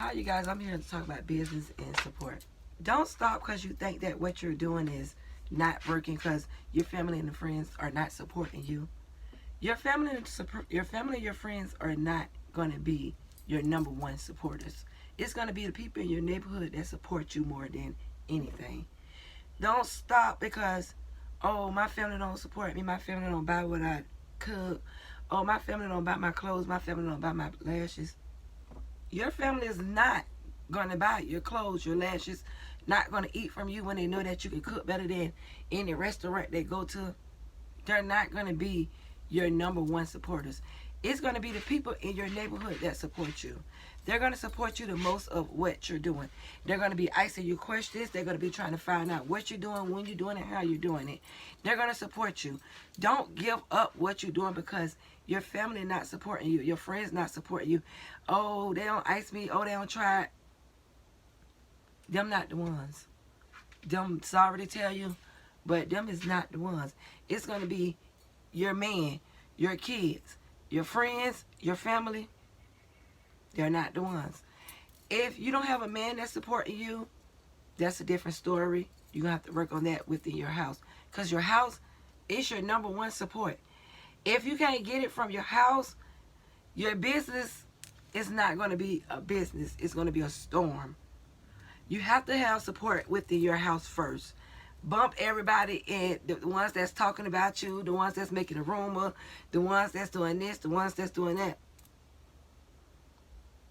Hi, you guys. I'm here to talk about business and support. Don't stop because you think that what you're doing is not working because your family and friends are not supporting you. Your friends are not going to be your number one supporters. It's going to be the people in your neighborhood that support you more than anything. Don't stop because, oh, my family don't support me. My family don't buy what I cook. Oh, my family don't buy my clothes. My family don't buy my lashes. Your family is not going to buy your clothes, your lashes, not going to eat from you when they know that you can cook better than any restaurant they go to. They're not going to be your number one supporters. It's going to be the people in your neighborhood that support you. They're going to support you the most of what you're doing. They're going to be asking you questions. They're going to be trying to find out what you're doing, when you're doing it, how you're doing it. They're going to support you. Don't give up what you're doing because your family not supporting you. Your friends not supporting you. Oh, they don't ask me. Oh, they don't try. Them not the ones. Them sorry to tell you, but them is not the ones. It's going to be your man, your kids, your friends, your family. They're not the ones. If you don't have a man that's supporting you, that's a different story. You're going to have to work on that within your house. Because your house is your number one support. If you can't get it from your house, your business is not going to be a business. It's going to be a storm. You have to have support within your house first. Bump everybody in, the ones that's talking about you, the ones that's making a rumor, the ones that's doing this, the ones that's doing that.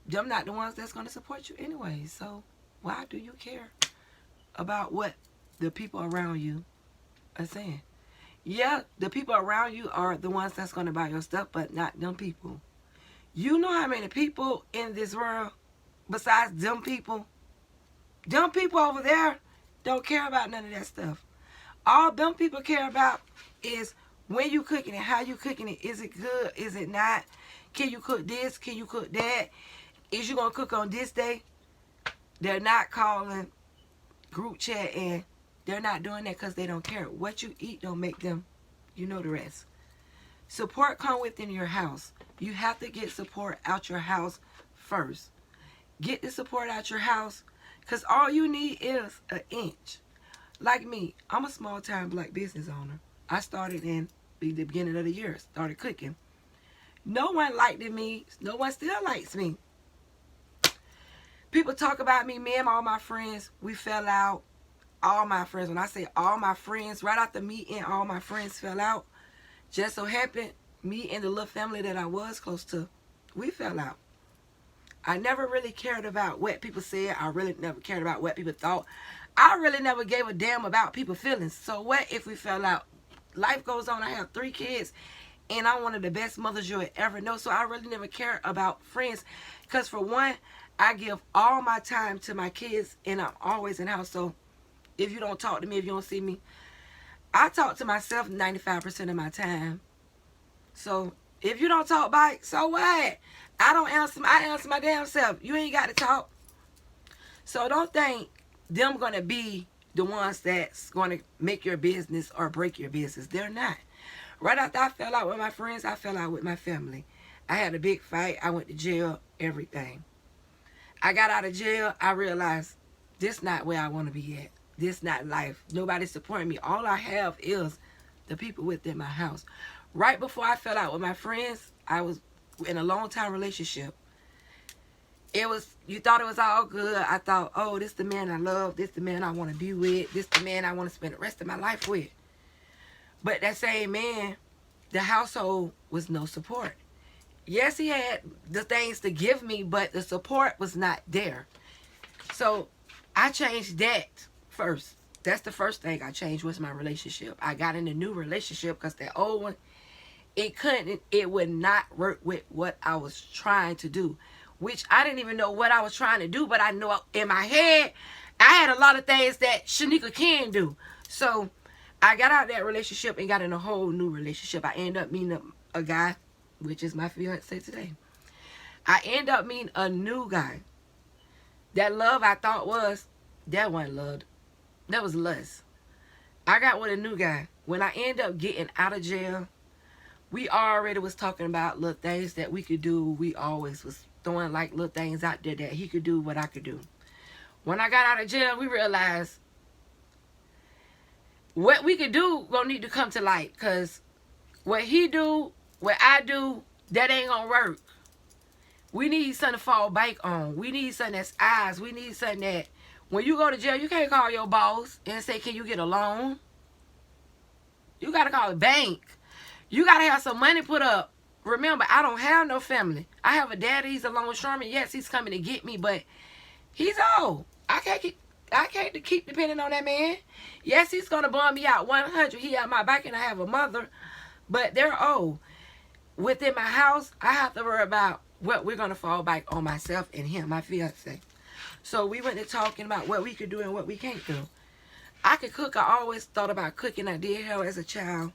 Them not the ones that's going to support you anyway. So why do you care about what the people around you are saying? Yeah, the people around you are the ones that's going to buy your stuff, but not them people. You know how many people in this world, besides them people over there don't care about none of that stuff. All them people care about is when you cooking it, how you cooking it. Is it good? Is it not? Can you cook this? Can you cook that? Is you going to cook on this day? They're not calling group chat, and they're not doing that because they don't care. What you eat don't make them. You know the rest. Support come within your house. You have to get support out your house first. Get the support out your house because all you need is an inch. Like me, I'm a small-time black business owner. I started in the beginning of the year, started cooking. No one liked me. No one still likes me. People talk about me and all my friends, we fell out. All my friends, when I say all my friends, right after me and all my friends fell out, just so happened, me and the little family that I was close to, we fell out. I never really cared about what people said. I really never cared about what people thought. I really never gave a damn about people's feelings. So what if we fell out? Life goes on. I have 3 kids, and I'm one of the best mothers you'll ever know. So I really never care about friends. Because for one, I give all my time to my kids, and I'm always in the house. So if you don't talk to me, if you don't see me, I talk to myself 95% of my time. So if you don't talk back, so what? I answer my damn self. You ain't got to talk. So don't think them going to be the ones that's going to make your business or break your business. They're not. Right after I fell out with my friends, I fell out with my family. I had a big fight. I went to jail, everything. I got out of jail. I realized this not where I want to be at. This not life. Nobody's supporting me. All I have is the people within my house. Right before I fell out with my friends, I was in a long-time relationship. You thought it was all good. I thought, oh, this the man I love. This the man I want to be with. This the man I want to spend the rest of my life with. But that same man, the household was no support. Yes, he had the things to give me, but the support was not there. So I changed that first. That's the first thing I changed was my relationship. I got in a new relationship because that old one, it would not work with what I was trying to do, which I didn't even know what I was trying to do, but I know in my head, I had a lot of things that Shenika can do. So I got out of that relationship and got in a whole new relationship. I ended up meeting a guy, which is my fiance today. I ended up meeting a new guy. That love I thought that wasn't love. That was lust. I got with a new guy. When I ended up getting out of jail, we already was talking about little things that we could do. We always was throwing like little things out there that he could do what I could do. When I got out of jail, we realized what we could do gonna need to come to light. Because what he do, what I do, that ain't gonna work. We need something to fall back on. We need something that's eyes. We need something that when you go to jail, you can't call your boss and say, can you get a loan? You got to call the bank. You got to have some money put up. Remember, I don't have no family. I have a daddy. He's a longshoreman. Yes, he's coming to get me, but he's old. I can't keep depending on that man. Yes, he's going to bum me out 100. He have my back and I have a mother, but they're old. Within my house, I have to worry about what we're going to fall back on myself and him, my fiance. So we went to talking about what we could do and what we can't do. I could cook. I always thought about cooking. I did hair as a child.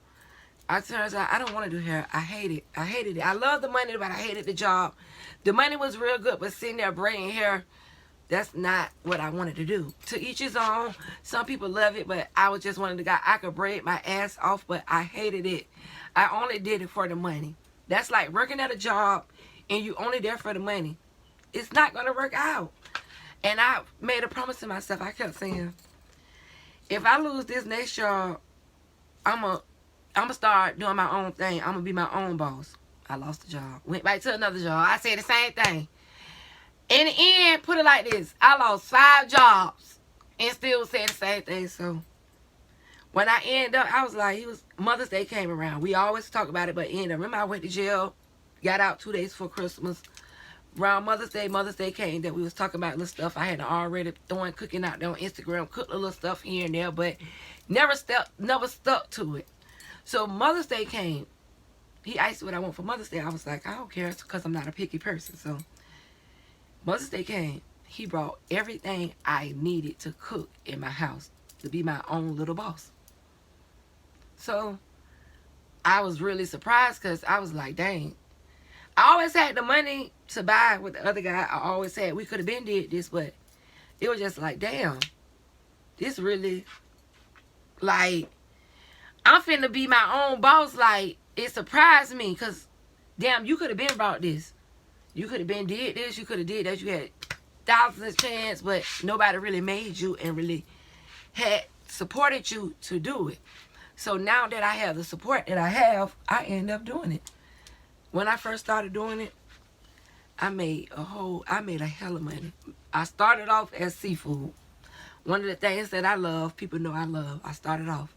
It turns out I don't want to do hair. I hate it. I hated it. I love the money, but I hated the job. The money was real good, but sitting there braiding hair, that's not what I wanted to do. To each his own. Some people love it, but I was just one of the guys. I could braid my ass off, but I hated it. I only did it for the money. That's like working at a job and you only there for the money. It's not going to work out. And I made a promise to myself. I kept saying, if I lose this next job, I'm going to start doing my own thing. I'm going to be my own boss. I lost the job. Went back to another job. I said the same thing. In the end, put it like this. I lost 5 jobs and still said the same thing. So when I ended up, I was like, Mother's Day came around. We always talk about it, but ended up. Remember I went to jail, got out 2 days before Christmas. Around Mother's Day came that we was talking about little stuff. I had already cooking out there on Instagram, cooked a little stuff here and there, but never stuck to it. So Mother's Day came. He asked what I want for Mother's Day. I was like, I don't care, because I'm not a picky person. So Mother's Day came. He brought everything I needed to cook in my house to be my own little boss. So I was really surprised because I was like, dang. I always had the money to buy with the other guy. I always said we could have been did this, but it was just like, damn. This really, like, I'm finna be my own boss. Like, it surprised me because, damn, you could have been brought this. You could have been did this. You could have did that. You had thousands of chances, but nobody really made you and really had supported you to do it. So now that I have the support that I have, I end up doing it. When I first started doing it, I made a hell of money. I started off as seafood. One of the things that I love, people know I love, I started off.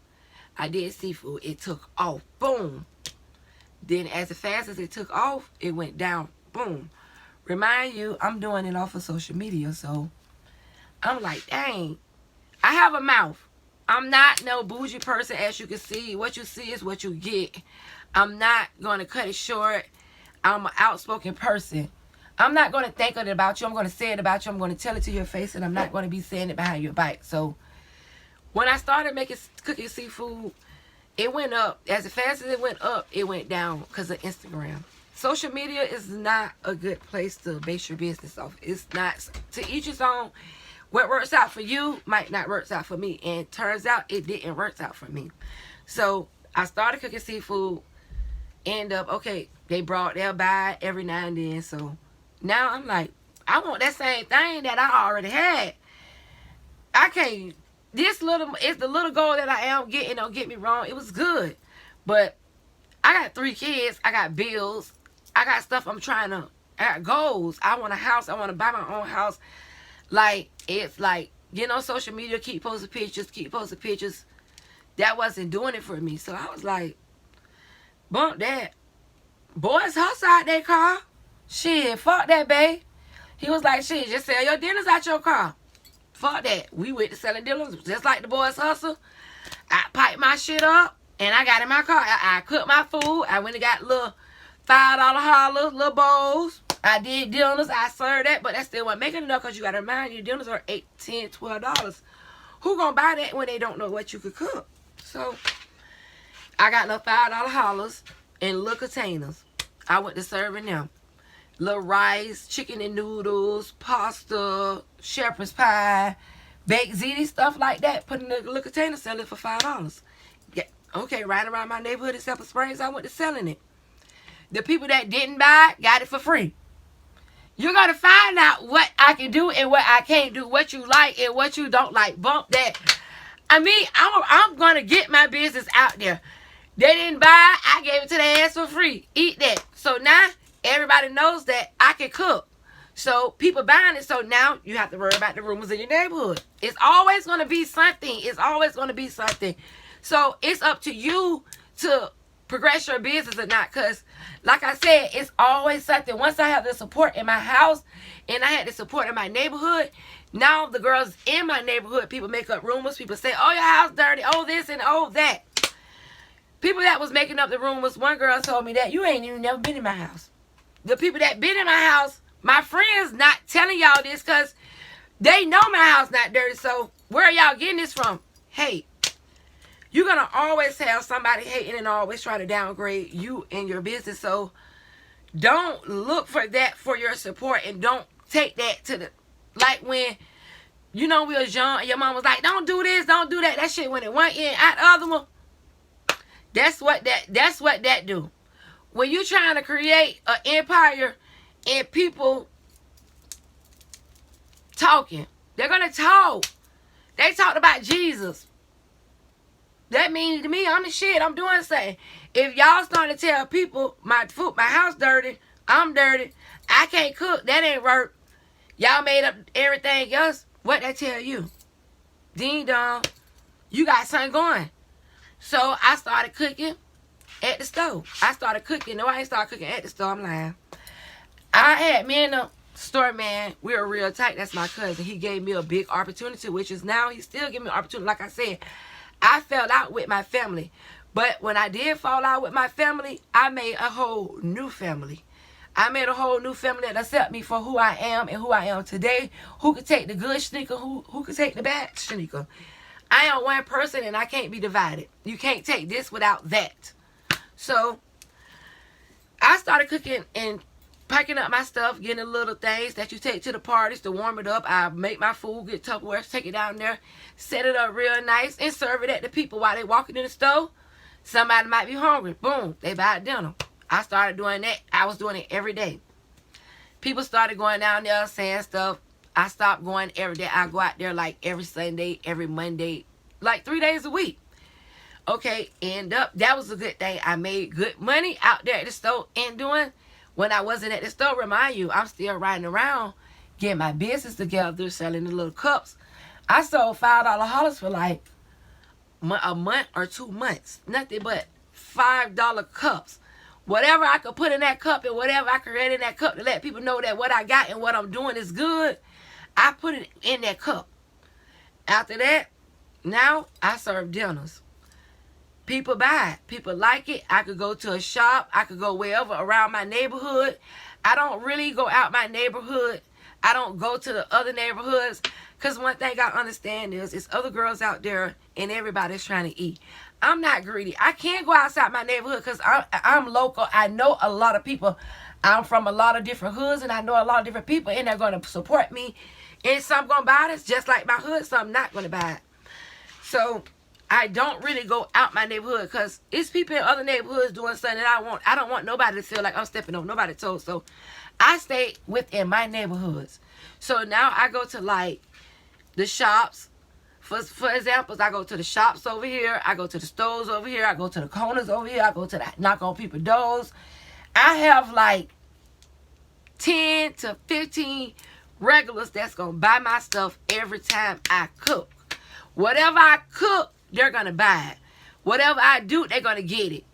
I did seafood. It took off. Boom. Then as fast as it took off, it went down. Boom. Remind you, I'm doing it off of social media. So I'm like, dang. I have a mouth. I'm not no bougie person, as you can see. What you see is what you get. I'm not going to cut it short. I'm an outspoken person. I'm not going to think it about you. I'm going to say it about you. I'm going to tell it to your face, and I'm not going to be saying it behind your back. So when I started cooking seafood, it went up. As fast as it went up, it went down because of Instagram. Social media is not a good place to base your business off. It's not. To each his own. What works out for you might not work out for me. And turns out it didn't work out for me. So I started cooking seafood. End up, okay, they'll buy every now and then. So now I'm like, I want that same thing that I already had. I can't, it's the little goal that I am getting. Don't get me wrong, it was good. But I got 3 kids, I got bills, I got stuff I got goals. I want a house, I want to buy my own house. Like, it's like, social media, keep posting pictures. That wasn't doing it for me. So I was like, bump that. Boys hustle out their car. Shit, fuck that, babe. He was like, shit, just sell your dinners out your car. Fuck that. We went to selling dinners just like the boys hustle. I piped my shit up, and I got in my car. I cooked my food. I went and got little $5 hollers, little bowls. I did dinners. I served that, but that still wasn't making enough because you got to remind you, dinners are $8, $10, $12. Who gonna buy that when they don't know what you could cook? So I got little $5 hollers in little containers. I went to serving them. Little rice, chicken and noodles, pasta, shepherd's pie, baked ziti, stuff like that. Put in a little container, sell it for $5. Yeah, okay, right around my neighborhood in Silver Springs, I went to selling it. The people that didn't buy it got it for free. You're going to find out what I can do and what I can't do, what you like and what you don't like. Bump that. I mean, I'm going to get my business out there. They didn't buy it. I gave it to their ass for free. Eat that. So now everybody knows that I can cook. So people buying it. So now you have to worry about the rumors in your neighborhood. It's always going to be something. It's always going to be something. So it's up to you to progress your business or not. Because like I said, it's always something. Once I have the support in my house and I had the support in my neighborhood, now the girls in my neighborhood, people make up rumors. People say, oh, your house dirty. Oh, this and oh, that. People that was making up the rumors, one girl told me that you ain't even never been in my house. The people that been in my house, my friends not telling y'all this because they know my house not dirty. So where are y'all getting this from? Hey, you're going to always have somebody hating and always try to downgrade you and your business. So don't look for that for your support and don't take that to the, like when, you know, we was young and your mom was like, don't do this, don't do that. That shit went in one end, out the other one. That's what that do. When you trying to create an empire and people talking, they're going to talk. They talked about Jesus. That means to me, I'm the shit. I'm doing something. If y'all starting to tell people my house dirty, I'm dirty, I can't cook, that ain't work. Y'all made up everything else. What that tell you? Ding dong. You got something going. So I started cooking at the stove. I started cooking. No, I ain't started cooking at the stove. I'm lying. I had me and the store man, we were real tight. That's my cousin. He gave me a big opportunity, which is now he still giving me an opportunity. Like I said, I fell out with my family. But when I did fall out with my family, I made a whole new family. I made a whole new family that accept me for who I am and who I am today. Who could take the good Shenika, who could take the bad Shenika. I am one person and I can't be divided. You can't take this without that. So I started cooking and packing up my stuff, getting the little things that you take to the parties to warm it up. I make my food, get Tupperware, take it down there, set it up real nice, and serve it at the people while they walking in the store. Somebody might be hungry. Boom, they buy dinner. I started doing that. I was doing it every day. People started going down there saying stuff. I stopped going every day. I go out there like every Sunday, every Monday, like 3 days a week. Okay, that was a good thing. I made good money out there at the store and doing. When I wasn't at the store, remind you, I'm still riding around, getting my business together, selling the little cups. I sold $5 hollers for like a month or 2 months. Nothing but $5 cups. Whatever I could put in that cup and whatever I could add in that cup to let people know that what I got and what I'm doing is good, I put it in that cup. After that, now I serve dinners. People buy it. People like it. I could go to a shop. I could go wherever around my neighborhood. I don't really go out my neighborhood. I don't go to the other neighborhoods. Because one thing I understand is it's other girls out there and everybody's trying to eat. I'm not greedy. I can't go outside my neighborhood because I'm local. I know a lot of people. I'm from a lot of different hoods and I know a lot of different people and they're going to support me. And some going to buy this just like my hood. Some not going to buy it. So I don't really go out my neighborhood because it's people in other neighborhoods doing something that I don't want nobody to feel like I'm stepping on nobody's toes. So I stay within my neighborhoods. So now I go to like the shops. For examples, I go to the shops over here. I go to the stores over here. I go to the corners over here. I go to the knock on people's doors. I have like 10 to 15 regulars that's going to buy my stuff every time I cook. Whatever I cook, they're going to buy it. Whatever I do, they're going to get it.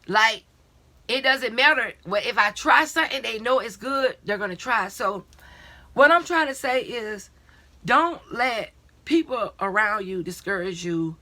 Like, it doesn't matter. If I try something, they know it's good, they're going to try. So, what I'm trying to say is, don't let people around you discourage you